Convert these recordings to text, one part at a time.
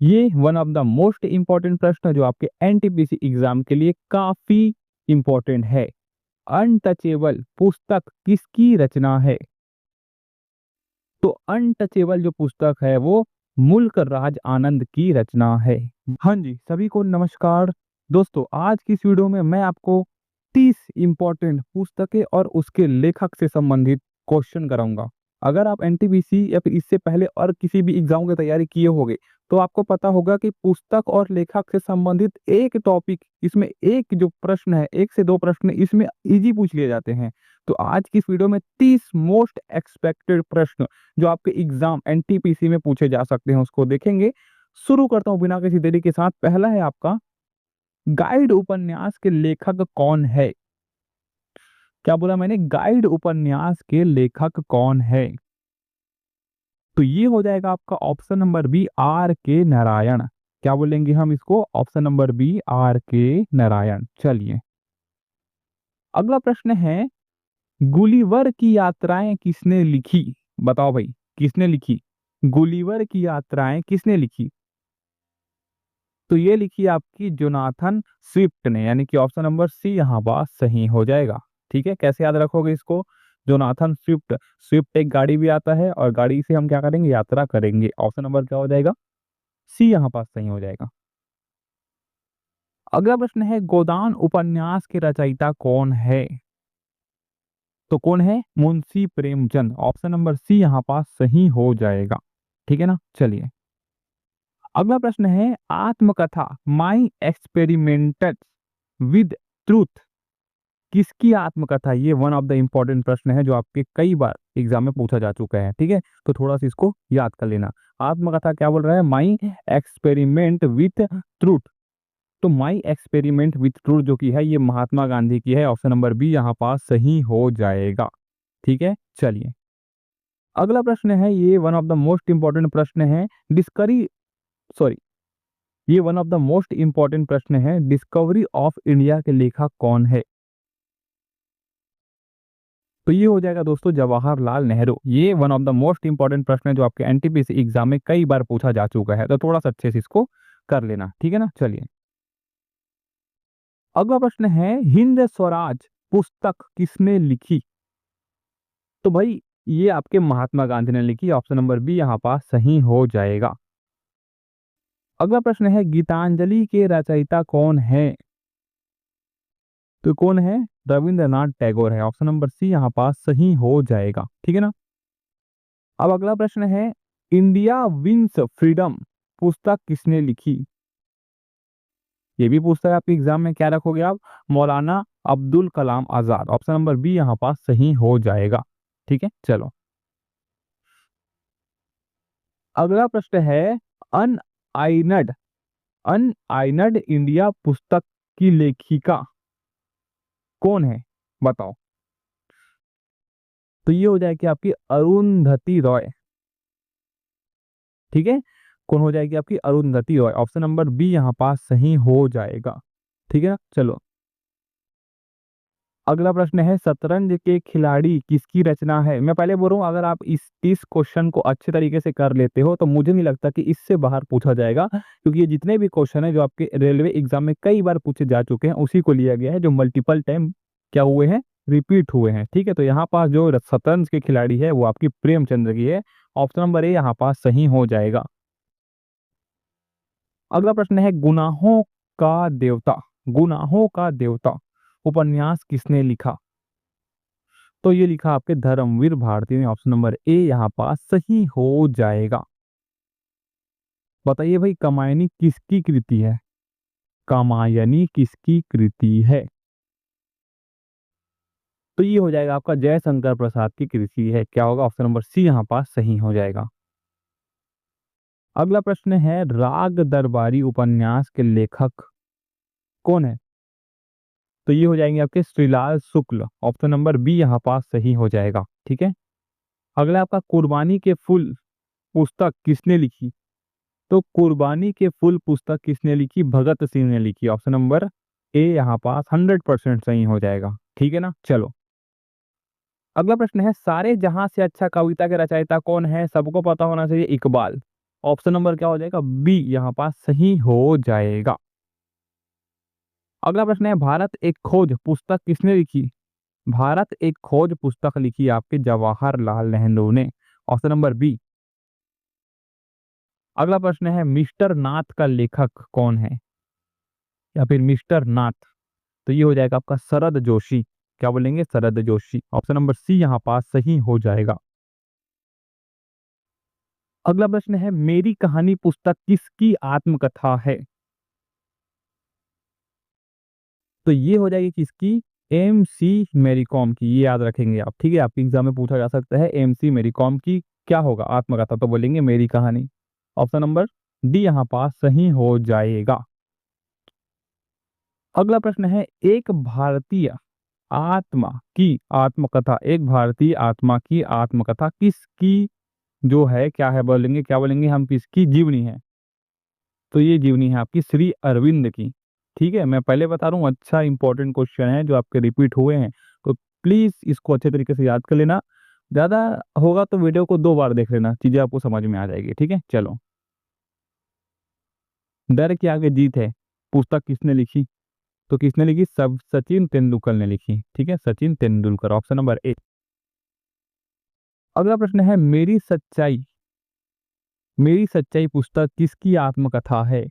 ये one of the most important प्रश्न जो आपके एनटीपीसी एग्जाम के लिए काफी इम्पोर्टेंट है। अनटचेबल पुस्तक किसकी रचना है? तो अनटचेबल जो पुस्तक है वो मुल्क राज आनंद की रचना है। हाँ जी, सभी को नमस्कार। दोस्तों, आज की इस वीडियो में मैं आपको 30 इम्पोर्टेंट पुस्तकें और उसके लेखक से संबंधित क्वेश्चन कराऊंगा। अगर आप एनटीपीसी या फिर इससे पहले और किसी भी एग्जाम की तैयारी किए होंगे तो आपको पता होगा कि पुस्तक और लेखक से संबंधित एक टॉपिक, इसमें एक जो प्रश्न है, एक से दो प्रश्न इसमें इजी पूछ लिए जाते हैं। तो आज की इस वीडियो में 30 मोस्ट एक्सपेक्टेड प्रश्न जो आपके एग्जाम एनटीपीसी में पूछे जा सकते हैं उसको देखेंगे। शुरू करता हूं बिना किसी देरी के साथ। पहला है आपका, गाइड उपन्यास के लेखक कौन है? क्या बोला मैंने? गाइड उपन्यास के लेखक कौन है? तो ये हो जाएगा आपका ऑप्शन नंबर बी, आर के नारायण। क्या बोलेंगे हम इसको? ऑप्शन नंबर बी, आर के नारायण। चलिए, अगला प्रश्न है, गुलिवर की यात्राएं किसने लिखी? बताओ भाई, किसने लिखी? गुलिवर की यात्राएं किसने लिखी? तो ये लिखी आपकी जोनाथन स्विफ्ट ने, यानी कि ऑप्शन नंबर सी यहाँ पास सही हो जाएगा। ठीक है, कैसे याद रखोगे इसको? Jonathan Swift. स्विफ्ट एक गाड़ी भी आता है और गाड़ी से हम क्या करेंगे? यात्रा करेंगे। ऑप्शन नंबर क्या हो जाएगा? सी यहाँ पास सही हो जाएगा। अगला प्रश्न है, गोदान उपन्यास के रचयिता कौन है? तो कौन है? Munshi Premchand. Option number C यहाँ पास सही हो जाएगा। ठीक है ना? चलिए, अगला प्रश्न है, आत्मकथा माई एक्सपेरिमेंट्स विद ट्रूथ किसकी आत्मकथा? ये वन ऑफ द इंपॉर्टेंट प्रश्न है जो आपके कई बार एग्जाम में पूछा जा चुका है। ठीक है, तो थोड़ा सा इसको याद कर लेना। आत्मकथा क्या बोल रहा है? My experiment with truth. तो माई एक्सपेरिमेंट विथ ट्रूथ जो की है ये महात्मा गांधी की है। ऑप्शन नंबर बी यहाँ पास सही हो जाएगा। ठीक है, चलिए, अगला प्रश्न है, ये one of the most important प्रश्न है। डिस्कवरी सॉरी ये one of the most important प्रश्न है, डिस्कवरी ऑफ इंडिया के लेखक कौन है? तो ये हो जाएगा दोस्तों जवाहरलाल नेहरू। ये one of the most important प्रश्न है जो आपके एनटीपीसी एग्जाम में कई बार पूछा जा चुका है, तो थोड़ा सा अच्छे से इसको कर लेना। ठीक है ना? चलिए, अगला प्रश्न है, हिंद स्वराज पुस्तक किसने लिखी? तो भाई ये आपके महात्मा गांधी ने लिखी। ऑप्शन नंबर बी यहाँ पास सही हो जाएगा। अगला प्रश्न है, गीतांजलि के रचयिता कौन है? तो कौन है? रविंद्रनाथ टैगोर है। ऑप्शन नंबर सी यहाँ पास सही हो जाएगा। ठीक है ना? अब अगला प्रश्न है, इंडिया विंस फ्रीडम पुस्तक किसने लिखी? ये भी पूछता है आपके एग्जाम में, क्या रखोगे आप? मौलाना Abdul Kalam Azad. Option number B यहाँ पास सही हो जाएगा। ठीक है, चलो, अगला प्रश्न है, अनआइनड अनआइनड इंडिया पुस्तक की लेखिका कौन है? बताओ। तो ये हो जाएगी आपकी अरुंधति रॉय। ठीक है, कौन हो जाएगी आपकी? Arundhati Roy. Option number B यहाँ पास सही हो जाएगा। ठीक है ना? चलो, अगला प्रश्न है, शतरंज के खिलाड़ी किसकी रचना है? मैं पहले बोल रहा हूँ, अगर आप इस क्वेश्चन को अच्छे तरीके से कर लेते हो तो मुझे नहीं लगता कि इससे बाहर पूछा जाएगा, क्योंकि ये जितने भी क्वेश्चन है जो आपके रेलवे एग्जाम में कई बार पूछे जा चुके हैं उसी को लिया गया है, जो मल्टीपल टाइम क्या हुए हैं? रिपीट हुए हैं। ठीक है, तो यहाँ पास जो शतरंज के खिलाड़ी है वो आपकी प्रेमचंद्र की है। ऑप्शन नंबर ए यहाँ पास सही हो जाएगा। अगला प्रश्न है, गुनाहों का देवता उपन्यास किसने लिखा? तो ये लिखा आपके धर्मवीर भारती ने। ऑप्शन नंबर ए यहाँ पास सही हो जाएगा। बताइए भाई, कामायनी किसकी कृति है? कामायनी किसकी कृति है? तो ये हो जाएगा आपका जयशंकर प्रसाद की कृति है। क्या होगा? ऑप्शन नंबर सी यहाँ पास सही हो जाएगा। अगला प्रश्न है, राग दरबारी उपन्यास के लेखक कौन है? तो ये हो जाएंगे आपके श्रीलाल शुक्ल। ऑप्शन नंबर बी यहाँ पास सही हो जाएगा। ठीक है, अगला आपका, कुर्बानी के फूल पुस्तक किसने लिखी? तो कुर्बानी के फूल पुस्तक किसने लिखी? भगत सिंह ने लिखी। ऑप्शन नंबर ए यहाँ पास 100% सही हो जाएगा। ठीक है ना? चलो, अगला प्रश्न है, सारे जहां से अच्छा कविता के रचयिता कौन है? सबको पता होना चाहिए, इकबाल। ऑप्शन नंबर क्या हो जाएगा, बी यहाँ पास सही हो जाएगा। अगला प्रश्न है, भारत एक खोज पुस्तक किसने लिखी? भारत एक खोज पुस्तक लिखी आपके जवाहरलाल नेहरू ने, ऑप्शन नंबर बी। अगला प्रश्न है, मिस्टर नाथ का लेखक कौन है, या फिर मिस्टर नाथ? तो ये हो जाएगा आपका शरद जोशी। क्या बोलेंगे, Sharad Joshi. Option number C यहाँ पास सही हो जाएगा। अगला प्रश्न है, मेरी कहानी पुस्तक किसकी आत्मकथा है? तो ये हो जाएगी किसकी, एम सी मैरी कॉम की। ये याद रखेंगे आप, ठीक है, आपके एग्जाम में पूछा जा सकता है एम सी मैरी कॉम की क्या होगा आत्मकथा, तो बोलेंगे मेरी कहानी। ऑप्शन नंबर डी यहाँ पास सही हो जाएगा। अगला प्रश्न है, एक भारतीय आत्मा की आत्मकथा, एक भारतीय आत्मा की आत्मकथा किसकी जो है, क्या है बोलेंगे, क्या बोलेंगे हम, किसकी जीवनी है? तो ये जीवनी है आपकी श्री अरविंद की। ठीक है, मैं पहले बता रहा हूँ, अच्छा इंपॉर्टेंट क्वेश्चन है जो आपके रिपीट हुए हैं, तो प्लीज इसको अच्छे तरीके से याद कर लेना। ज्यादा होगा तो वीडियो को 2 बार देख लेना, चीजें आपको समझ में आ जाएगी। ठीक है, चलो। डर के आगे जीत है पुस्तक किसने लिखी? तो किसने लिखी, सब सचिन तेंदुलकर ने लिखी। ठीक है, Sachin Tendulkar, option number A. अगला प्रश्न है, मेरी सच्चाई पुस्तक किसकी आत्मकथा है?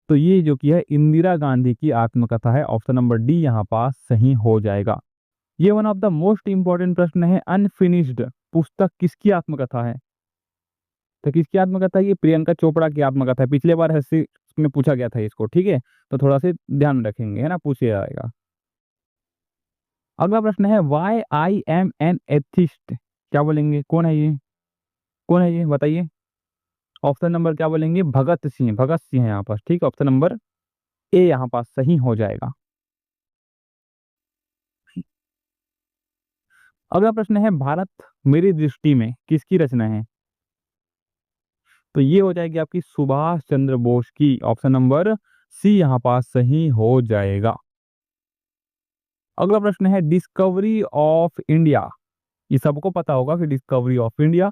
तो ये जो कि है इंदिरा गांधी की आत्मकथा है। ऑप्शन नंबर डी यहाँ पास सही हो जाएगा। ये one of the most important प्रश्न है, अनफिनिश्ड पुस्तक किसकी आत्मकथा है? तो किसकी आत्मकथा है? ये प्रियंका चोपड़ा की आत्मकथा है। पिछले बार हिस्ट्री में पूछा गया था इसको, ठीक है, तो थोड़ा सा ध्यान रखेंगे, है ना, पूछा जाएगा। अगला प्रश्न है, why I am an atheist, क्या बोलेंगे, कौन है ये, कौन है ये बताइए? ऑप्शन नंबर क्या बोलेंगे, भगत सिंह, भगत सिंह है यहाँ पास। ठीक, ऑप्शन नंबर ए यहाँ पास सही हो जाएगा। अगला प्रश्न है, भारत मेरी दृष्टि में किसकी रचना है? तो ये हो जाएगी आपकी सुभाष चंद्र बोस की। ऑप्शन नंबर सी यहाँ पास सही हो जाएगा। अगला प्रश्न है, डिस्कवरी ऑफ इंडिया, ये सबको पता होगा कि discovery of India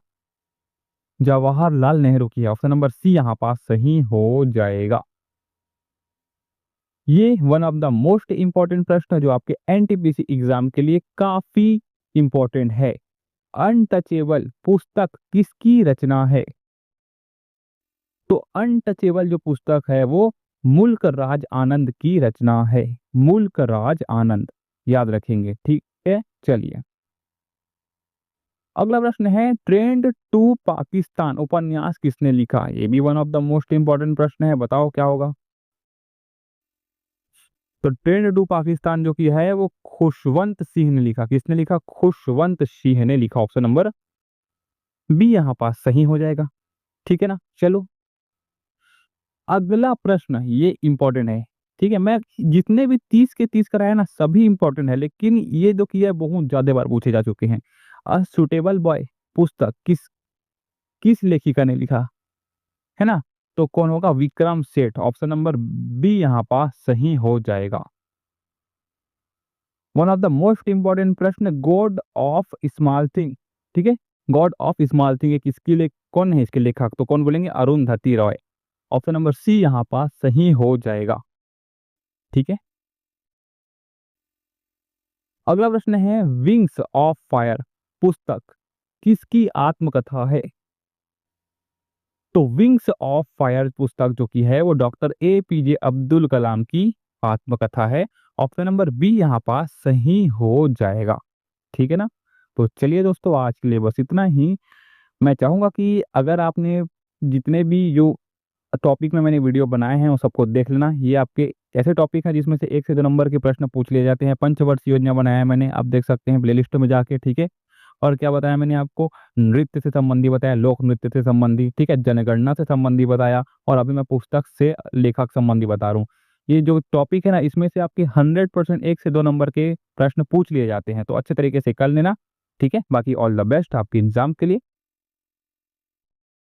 Jawaharlal Nehru की है। ऑप्शन नंबर सी यहाँ पास सही हो जाएगा। ये one of the most important प्रश्न जो आपके एनटीपीसी एग्जाम के लिए काफी इंपॉर्टेंट है। अनटचेबल पुस्तक किसकी रचना है? तो अनटचेबल जो पुस्तक है वो मुल्क राज आनंद की रचना है। मुल्क राज आनंद, याद रखेंगे। ठीक है, चलिए। अगला प्रश्न है, ट्रेंड टू पाकिस्तान उपन्यास किसने लिखा? ये भी one of the most important प्रश्न है, बताओ क्या होगा? तो ट्रेंड टू पाकिस्तान जो की है वो खुशवंत सिंह ने लिखा। किसने लिखा? खुशवंत सिंह ने लिखा। ऑप्शन नंबर बी यहाँ पास सही हो जाएगा। ठीक है ना, चलो। अगला प्रश्न ये इंपॉर्टेंट है, ठीक है, मैं जितने भी 30 के 30 कराया ना सभी इंपॉर्टेंट है, लेकिन ये जो किया है बहुत ज्यादा बार पूछे जा चुके हैं। अ सुटेबल बॉय पुस्तक किस किस लेखिका ने लिखा, है ना? तो कौन होगा? Vikram Seth. Option number B यहाँ पास सही हो जाएगा। One of the most important प्रश्न, गॉड ऑफ स्मॉल थिंग, ठीक है, गॉड ऑफ स्मॉल थिंग ये किसकी कौन है इसके लेखक? तो कौन बोलेंगे? Arundhati Roy. Option number C यहाँ पास सही हो जाएगा। ठीक है। अगला प्रश्न है, विंग्स ऑफ फायर पुस्तक किसकी आत्मकथा है? तो विंग्स ऑफ फायर पुस्तक जो की है वो डॉक्टर एपीजे अब्दुल कलाम की आत्मकथा है। ऑप्शन नंबर बी यहाँ पास सही हो जाएगा। ठीक है ना, तो चलिए दोस्तों, आज के लिए बस इतना ही। मैं चाहूंगा कि अगर आपने जितने भी जो टॉपिक में मैंने वीडियो बनाए हैं वो सबको देख लेना। ये आपके ऐसे टॉपिक हैं जिसमें से 1 से 2 नंबर के प्रश्न पूछ लिए जाते हैं। पंचवर्ष योजना बनाया है मैंने, आप देख सकते हैं प्लेलिस्ट में जाके। ठीक है, और क्या बताया मैंने आपको? नृत्य से संबंधी बताया, लोक नृत्य से संबंधी, ठीक है, जनगणना से संबंधी बताया, और अभी मैं पुस्तक से लेखक संबंधी बता रहा हूँ। ये जो टॉपिक है ना, इसमें से आपके 100% 1 से 2 नंबर के प्रश्न पूछ लिए जाते हैं, तो अच्छे तरीके से कर लेना। ठीक है, बाकी ऑल द बेस्ट आपके एग्जाम के लिए।